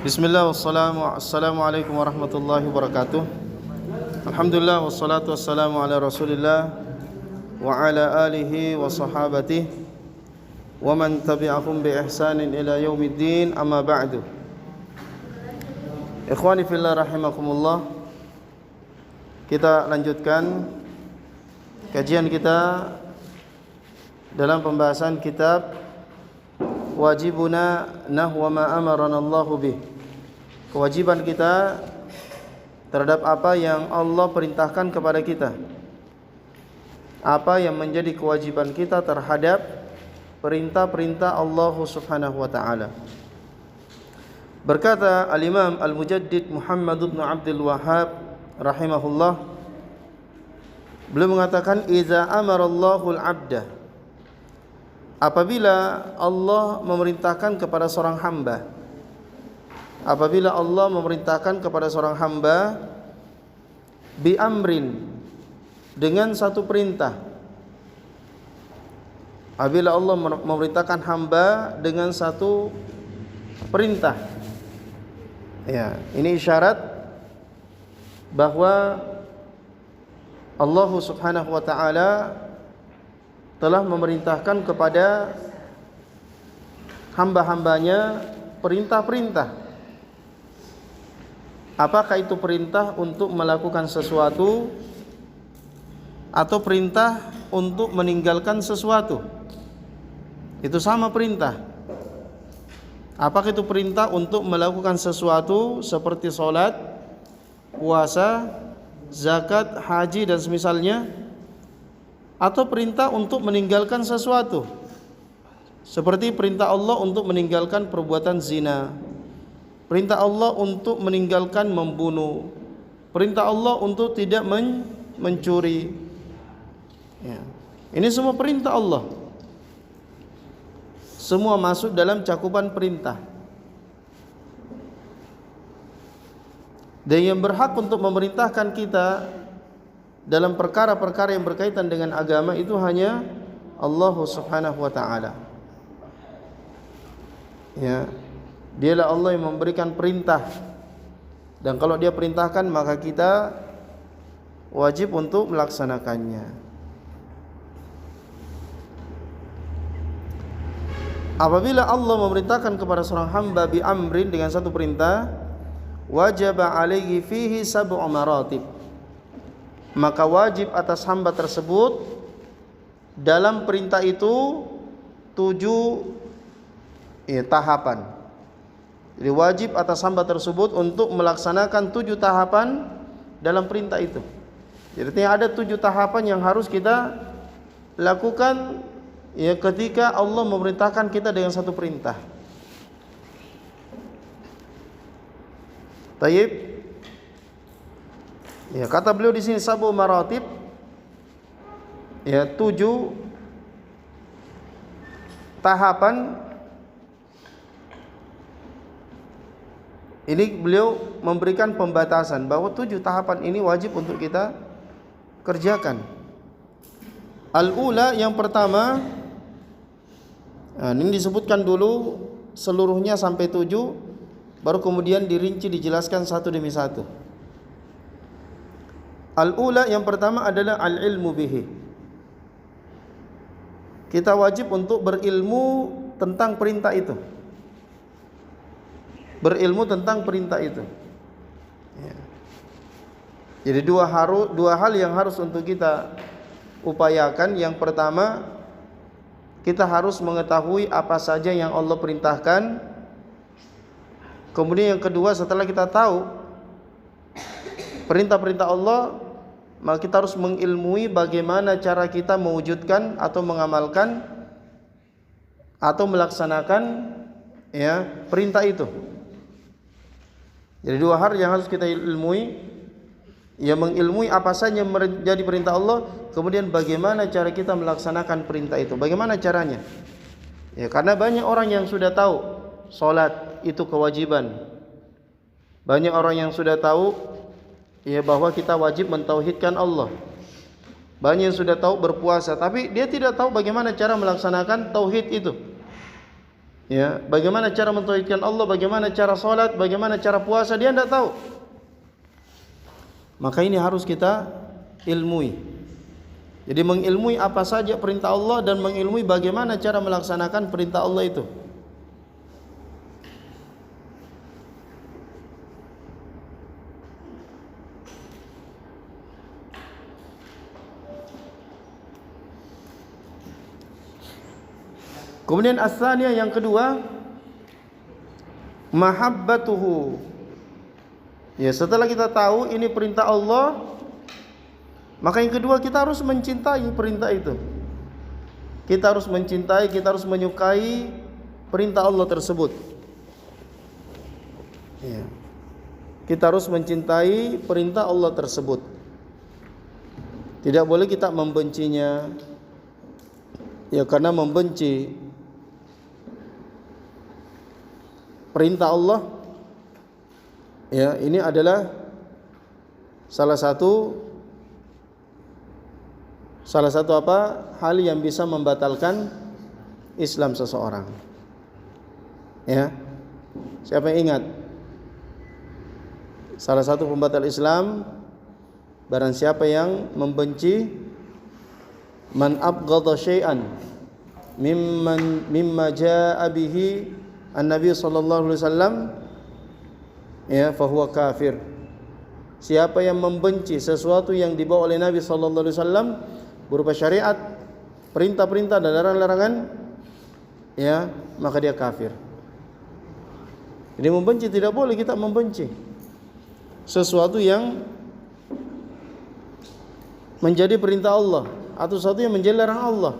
Bismillah Assalamualaikum warahmatullahi wabarakatuh. Alhamdulillah wassalatu wassalamu ala Rasulillah wa ala alihi wa sahabatihi wa man tabi'ahum bi ihsanin ila yaumiddin, amma ba'du. Ikhwani fillah rahimakumullah. Kita lanjutkan kajian kita dalam pembahasan kitab Wajibuna nahwa ma amarana Allahu bih. Kewajiban kita terhadap apa yang Allah perintahkan kepada kita. Apa yang menjadi kewajiban kita terhadap perintah-perintah Allah Subhanahu wa taala. Berkata Al-Imam Al-Mujaddid Muhammad bin Abdul Wahhab rahimahullah, beliau mengatakan idza amara Allahul 'abda, apabila Allah memerintahkan kepada seorang hamba, apabila Allah memerintahkan kepada seorang hamba bi amrin, dengan satu perintah. Apabila Allah memerintahkan hamba dengan satu perintah, ya, ini isyarat bahwa Allah Subhanahu wa taala telah memerintahkan kepada hamba-hambanya perintah-perintah. Apakah itu perintah untuk melakukan sesuatu atau perintah untuk meninggalkan sesuatu? Itu sama perintah. Apakah itu perintah untuk melakukan sesuatu seperti sholat, puasa, zakat, haji dan semisalnya, atau perintah untuk meninggalkan sesuatu seperti perintah Allah untuk meninggalkan perbuatan zina, perintah Allah untuk meninggalkan membunuh, perintah Allah untuk tidak mencuri, ya. Ini semua perintah Allah, semua masuk dalam cakupan perintah. Dan yang berhak untuk memerintahkan kita dalam perkara-perkara yang berkaitan dengan agama itu hanya Allah Subhanahu wa taala. Ya, dialah Allah yang memberikan perintah. Dan kalau dia perintahkan maka kita wajib untuk melaksanakannya. Apabila Allah memerintahkan kepada seorang hamba bi amrin, dengan satu perintah, wajaba alaihi fihi sab'u maratib, maka wajib atas hamba tersebut dalam perintah itu 7 tahapan. Jadi wajib atas hamba tersebut untuk melaksanakan 7 tahapan dalam perintah itu. Jadi ada 7 tahapan yang harus kita lakukan, ya, ketika Allah memerintahkan kita dengan satu perintah. Tayyib. Ya, kata beliau di sini sab'u maratib, ya, 7 tahapan. Ini beliau memberikan pembatasan bahwa 7 tahapan ini wajib untuk kita kerjakan. Al-ula, yang pertama, ini disebutkan dulu seluruhnya sampai 7, baru kemudian dirinci, dijelaskan satu demi satu. Al-ula, yang pertama adalah al-ilmu bihi. Kita wajib untuk berilmu tentang perintah itu. Berilmu tentang perintah itu, ya. Jadi dua hal yang harus untuk kita upayakan. Yang pertama, kita harus mengetahui apa saja yang Allah perintahkan. Kemudian yang kedua, setelah kita tahu perintah-perintah Allah, maka kita harus mengilmui bagaimana cara kita mewujudkan atau mengamalkan atau melaksanakan, ya, perintah itu. Jadi 2 hal yang harus kita ilmui, ya, mengilmui apa saja yang menjadi perintah Allah, kemudian bagaimana cara kita melaksanakan perintah itu, bagaimana caranya. Ya, karena banyak orang yang sudah tahu salat itu kewajiban. Banyak orang yang sudah tahu, ya, bahwa kita wajib mentauhidkan Allah. Banyak yang sudah tahu berpuasa, tapi dia tidak tahu bagaimana cara melaksanakan tauhid itu. Ya, bagaimana cara mentauhidkan Allah, bagaimana cara salat, bagaimana cara puasa, dia tidak tahu. Maka ini harus kita ilmui. Jadi mengilmui apa saja perintah Allah dan mengilmui bagaimana cara melaksanakan perintah Allah itu. Kemudian as-tsaniyah, yang kedua, mahabbatuhu. Ya, setelah kita tahu ini perintah Allah, maka yang kedua kita harus mencintai perintah itu. Kita harus mencintai, kita harus menyukai perintah Allah tersebut. Ya. Kita harus mencintai perintah Allah tersebut. Tidak boleh kita membencinya. Ya, karena membenci perintah Allah, ya, ini adalah salah satu hal yang bisa membatalkan Islam seseorang. Ya, siapa yang ingat? Salah satu pembatal Islam, barang siapa yang membenci, man abghadha syai'an mimma jaa'a bihi An-Nabi sallallahu alaihi wasallam, ya, fahuwa kafir. Siapa yang membenci sesuatu yang dibawa oleh Nabi sallallahu alaihi wasallam berupa syariat, perintah-perintah dan larangan-larangan, ya, maka dia kafir. Jadi membenci, tidak boleh kita membenci sesuatu yang menjadi perintah Allah atau sesuatu yang menjadi larangan Allah.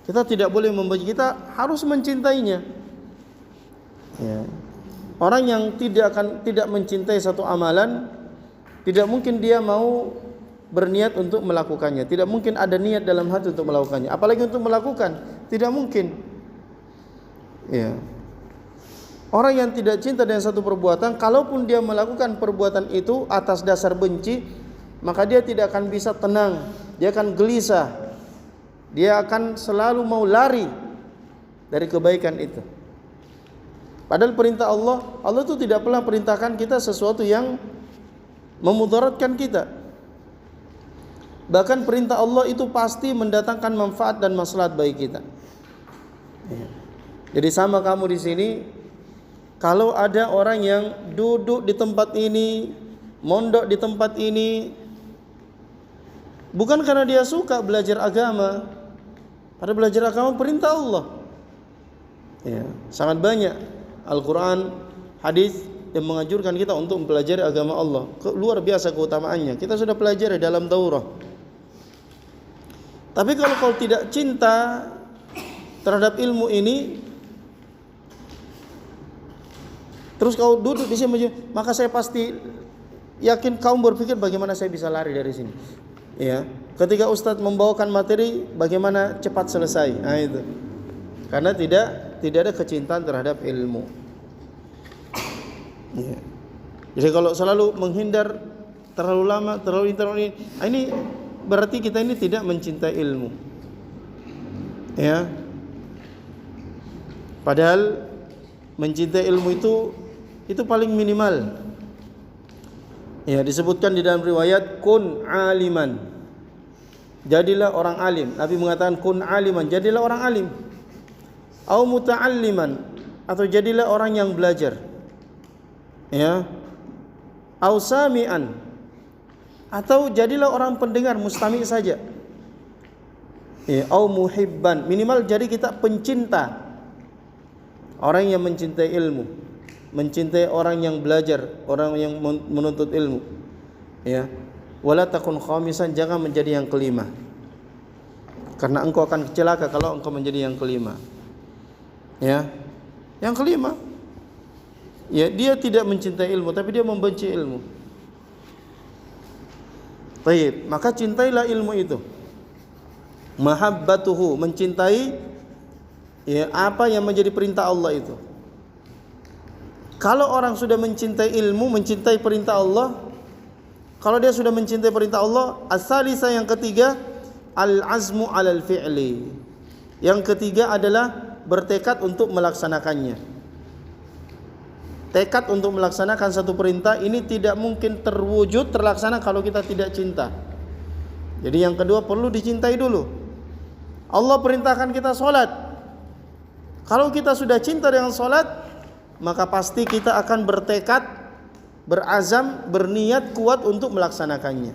Kita tidak boleh membenci, kita harus mencintainya. Ya. Orang yang tidak mencintai satu amalan, tidak mungkin dia mau berniat untuk melakukannya. Tidak mungkin ada niat dalam hati untuk melakukannya, apalagi untuk melakukan, tidak mungkin. Ya. Orang yang tidak cinta dengan satu perbuatan, kalaupun dia melakukan perbuatan itu atas dasar benci, maka dia tidak akan bisa tenang, dia akan gelisah, dia akan selalu mau lari dari kebaikan itu. Padahal perintah Allah itu tidak pernah perintahkan kita sesuatu yang memudaratkan kita. Bahkan perintah Allah itu pasti mendatangkan manfaat dan maslahat bagi kita. Jadi sama kamu di sini, kalau ada orang yang duduk di tempat ini, mondok di tempat ini, bukan karena dia suka belajar agama, padahal belajar agama perintah Allah. Ya, sangat banyak Al-Quran, hadis yang menganjurkan kita untuk mempelajari agama Allah. Luar biasa keutamaannya. Kita sudah pelajari dalam daurah. Tapi kalau kau tidak cinta terhadap ilmu ini, terus kau duduk di sini, maka saya pasti yakin kau berpikir bagaimana saya bisa lari dari sini. Ya, ketika Ustadz membawakan materi, bagaimana cepat selesai. Nah itu. Karena tidak ada kecintaan terhadap ilmu. Ya. Jadi kalau selalu menghindar terlalu lama, terlalu ini berarti kita ini tidak mencintai ilmu. Ya. Padahal mencintai ilmu itu paling minimal. Ya, disebutkan di dalam riwayat, kun aliman. Jadilah orang alim. Nabi mengatakan kun aliman, jadilah orang alim. Au muta'alliman, atau jadilah orang yang belajar. Ya. Au sami'an, atau jadilah orang pendengar, mustami' saja. Ya, au muhibban, minimal jadi kita pencinta. Orang yang mencintai ilmu, mencintai orang yang belajar, orang yang menuntut ilmu. Ya. Wala takun khamisan, jangan menjadi yang kelima. Karena engkau akan celaka kalau engkau menjadi yang kelima. Ya. Yang kelima, ya, dia tidak mencintai ilmu tapi dia membenci ilmu. Baik, maka cintailah ilmu itu. Mahabbatuhu, mencintai, ya, apa yang menjadi perintah Allah itu. Kalau orang sudah mencintai ilmu, mencintai perintah Allah, kalau dia sudah mencintai perintah Allah, as-salisa, yang ketiga, al-azmu 'alal fi'li. Yang ketiga adalah bertekad untuk melaksanakannya. Tekad untuk melaksanakan satu perintah ini tidak mungkin terwujud, terlaksana kalau kita tidak cinta. Jadi yang kedua perlu dicintai dulu. Allah perintahkan kita sholat. Kalau kita sudah cinta dengan sholat, maka pasti kita akan bertekad, berazam, berniat kuat untuk melaksanakannya.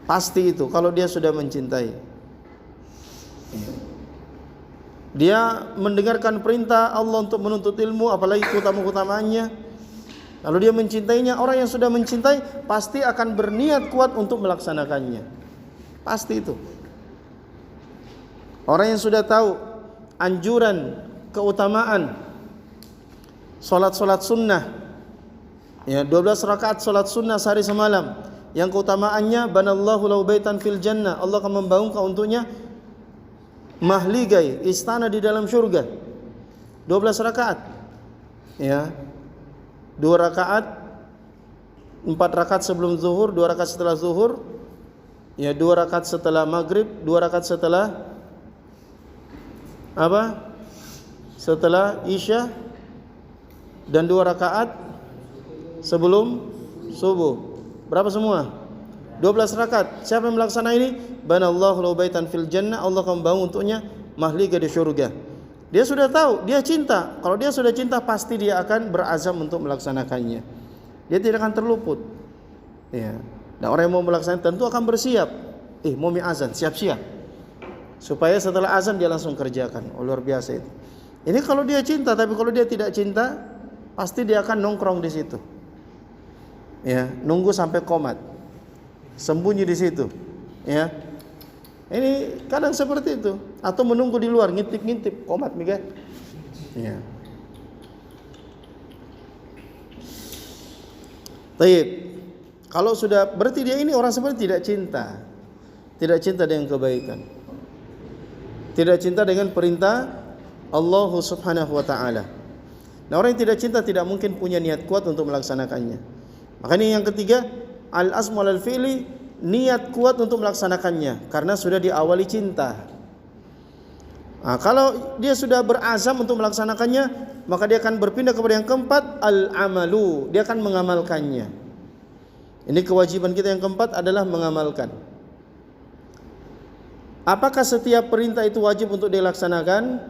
Pasti itu kalau dia sudah mencintai. Dia mendengarkan perintah Allah untuk menuntut ilmu, apalagi keutamaan-keutamaannya. Lalu dia mencintainya. Orang yang sudah mencintai pasti akan berniat kuat untuk melaksanakannya. Pasti itu. Orang yang sudah tahu anjuran, keutamaan salat-salat sunnah, ya 12 rakaat salat sunnah sehari semalam, yang keutamaannya banallahu lahu baitan fil jannah, Allah akan membangun untuknya mahligai, istana di dalam surga. 12 rakaat. Ya. 2 rakaat, 4 rakaat sebelum zuhur, 2 rakaat setelah zuhur, ya 2 rakaat setelah maghrib, 2 rakaat setelah apa? Setelah isya, dan 2 rakaat sebelum subuh. Berapa semua? 12 rakaat. Siapa yang melaksana ini? Banallahu lahu baitan fil jannah, Allah akan membangun untuknya mahliga di surga. Dia sudah tahu, dia cinta. Kalau dia sudah cinta, pasti dia akan berazam untuk melaksanakannya. Dia tidak akan terluput. Ya. Dan orang yang mau melaksanakan tentu akan bersiap. Mau azan, siap-siap. Supaya setelah azan dia langsung kerjakan. Oh, luar biasa itu. Ini kalau dia cinta, tapi kalau dia tidak cinta, pasti dia akan nongkrong di situ. Ya, nunggu sampai komat. Sembunyi di situ. Ya. Ini kadang seperti itu, atau menunggu di luar, ngintip-ngintip, komat nih kan. Ya. Baik. Kalau sudah, berarti dia ini orang seperti tidak cinta. Tidak cinta dengan kebaikan. Tidak cinta dengan perintah Allah Subhanahu wa taala. Nah, orang yang tidak cinta tidak mungkin punya niat kuat untuk melaksanakannya. Makanya yang ketiga, al-azmu alal fi'li, niat kuat untuk melaksanakannya karena sudah diawali cinta. Nah, kalau dia sudah berazam untuk melaksanakannya, maka dia akan berpindah kepada yang keempat, al-amalu, dia akan mengamalkannya. Ini kewajiban kita yang keempat adalah mengamalkan. Apakah setiap perintah itu wajib untuk dilaksanakan?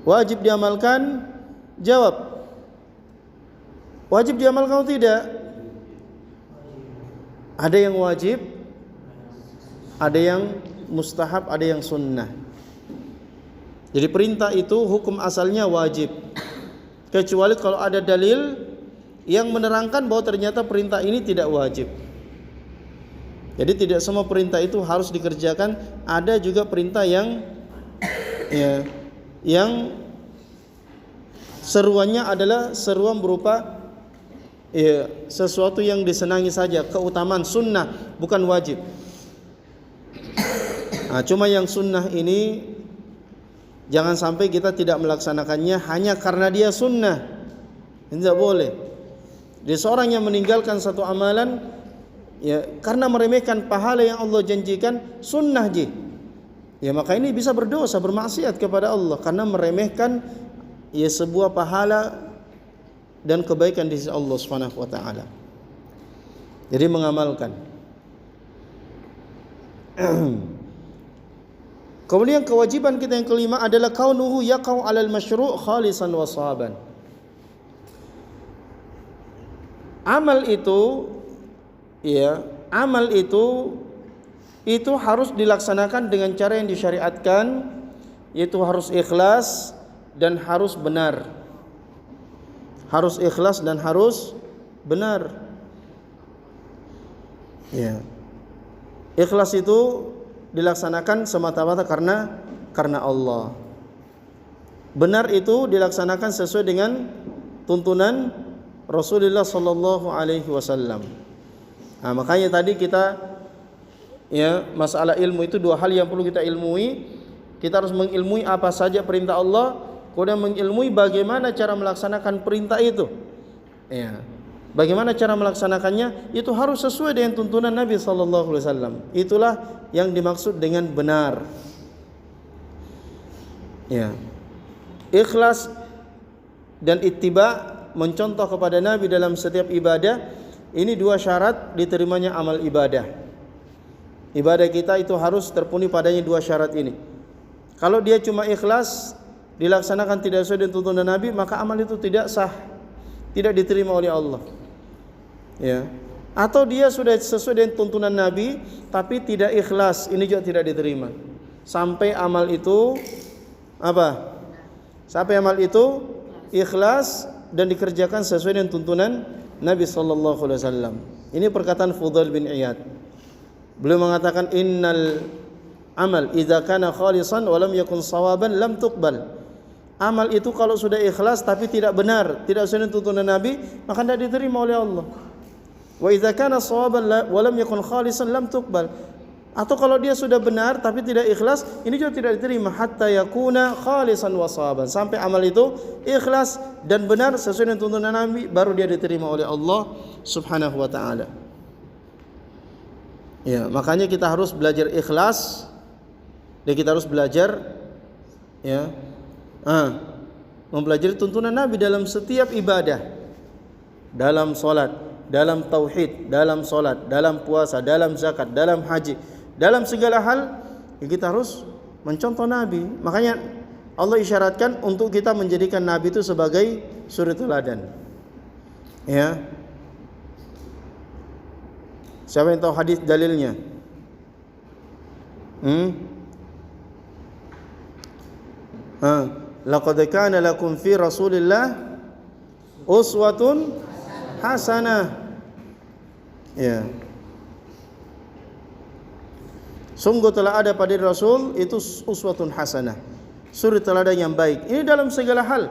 Wajib diamalkan? Jawab. Wajib diamalkan atau tidak? Ada yang wajib, ada yang mustahab, ada yang sunnah. Jadi perintah itu hukum asalnya wajib, kecuali kalau ada dalil yang menerangkan bahwa ternyata perintah ini tidak wajib. Jadi tidak semua perintah itu harus dikerjakan. Ada juga perintah yang seruannya adalah seruan berupa sesuatu yang disenangi saja, keutamaan sunnah, bukan wajib. Nah, cuma yang sunnah ini jangan sampai kita tidak melaksanakannya hanya karena dia sunnah. Ini tidak boleh. Jadi seorang yang meninggalkan satu amalan ya karena meremehkan pahala yang Allah janjikan, sunnah ya maka ini bisa berdosa, bermaksiat kepada Allah karena meremehkan ya sebuah pahala dan kebaikan di sisi Allah Subhanahu wa taala. Jadi mengamalkan. Kemudian kewajiban kita yang kelima adalah kaunuhu yaqau 'alal masyru' khalisan wa sawaban. Amal itu harus dilaksanakan dengan cara yang disyariatkan, yaitu harus ikhlas dan harus benar. Harus ikhlas dan harus benar. Ya. Ikhlas itu dilaksanakan semata-mata karena Allah. Benar itu dilaksanakan sesuai dengan tuntunan Rasulullah sallallahu alaihi wasallam. Nah, makanya tadi kita masalah ilmu itu dua hal yang perlu kita ilmui. Kita harus mengilmui apa saja perintah Allah, kemudian mengilmui bagaimana cara melaksanakan perintah itu. Ya. Bagaimana cara melaksanakannya? Itu harus sesuai dengan tuntunan Nabi sallallahu alaihi wasallam. Itulah yang dimaksud dengan benar. Ya. Ikhlas dan ittiba, mencontoh kepada Nabi dalam setiap ibadah, ini dua syarat diterimanya amal ibadah. Ibadah kita itu harus terpenuhi padanya dua syarat ini. Kalau dia cuma ikhlas, dilaksanakan tidak sesuai dengan tuntunan Nabi, maka amal itu tidak sah, tidak diterima oleh Allah. Ya. Atau dia sudah sesuai dengan tuntunan Nabi tapi tidak ikhlas, ini juga tidak diterima. Sampai amal itu apa? Sampai amal itu ikhlas dan dikerjakan sesuai dengan tuntunan Nabi sallallahu alaihi wasallam. Ini perkataan Fudail bin Iyad. Beliau mengatakan innal amal idza kana khalisan wa lam yakun sawaban lam tuqbal. Amal itu kalau sudah ikhlas tapi tidak benar, tidak sesuai dengan tuntunan Nabi, maka tidak diterima oleh Allah. Wa idza kana sawaban wa lam yakun khalisan lam tuqbal. Atau kalau dia sudah benar tapi tidak ikhlas, ini juga tidak diterima. Hatta yakuna khalisan wa sawaban, sampai amal itu ikhlas dan benar sesuai dengan tuntunan Nabi, baru dia diterima oleh Allah Subhanahu wa taala. Ya, makanya kita harus belajar ikhlas dan kita harus belajar ya mempelajari tuntunan Nabi dalam setiap ibadah, dalam salat, dalam tauhid, dalam salat, dalam puasa, dalam zakat, dalam haji, dalam segala hal kita harus mencontoh Nabi. Makanya Allah isyaratkan untuk kita menjadikan Nabi itu sebagai suri teladan. Ya. Siapa yang tahu hadis dalilnya? Laqad kana lakum fi Rasulillah uswatun hasanah. Ya. Sungguh telah ada pada Rasul itu uswatun hasanah, suri teladan yang baik. Ini dalam segala hal.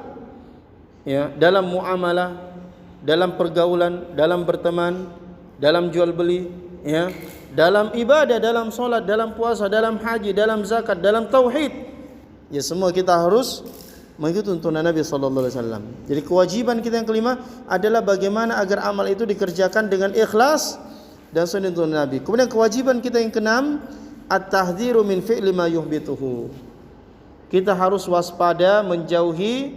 Ya, dalam muamalah, dalam pergaulan, dalam berteman, dalam jual beli, ya, dalam ibadah, dalam salat, dalam puasa, dalam haji, dalam zakat, dalam tauhid. Ya, semua kita harus mengikuti tuntunan Nabi sallallahu alaihi wasallam. Jadi kewajiban kita yang kelima adalah bagaimana agar amal itu dikerjakan dengan ikhlas dan sesuai dengan tuntunan Nabi. Kemudian kewajiban kita yang keenam, at-tahdhiru min fi'li ma yuhbituhu. Kita harus waspada menjauhi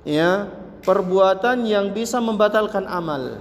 ya perbuatan yang bisa membatalkan amal.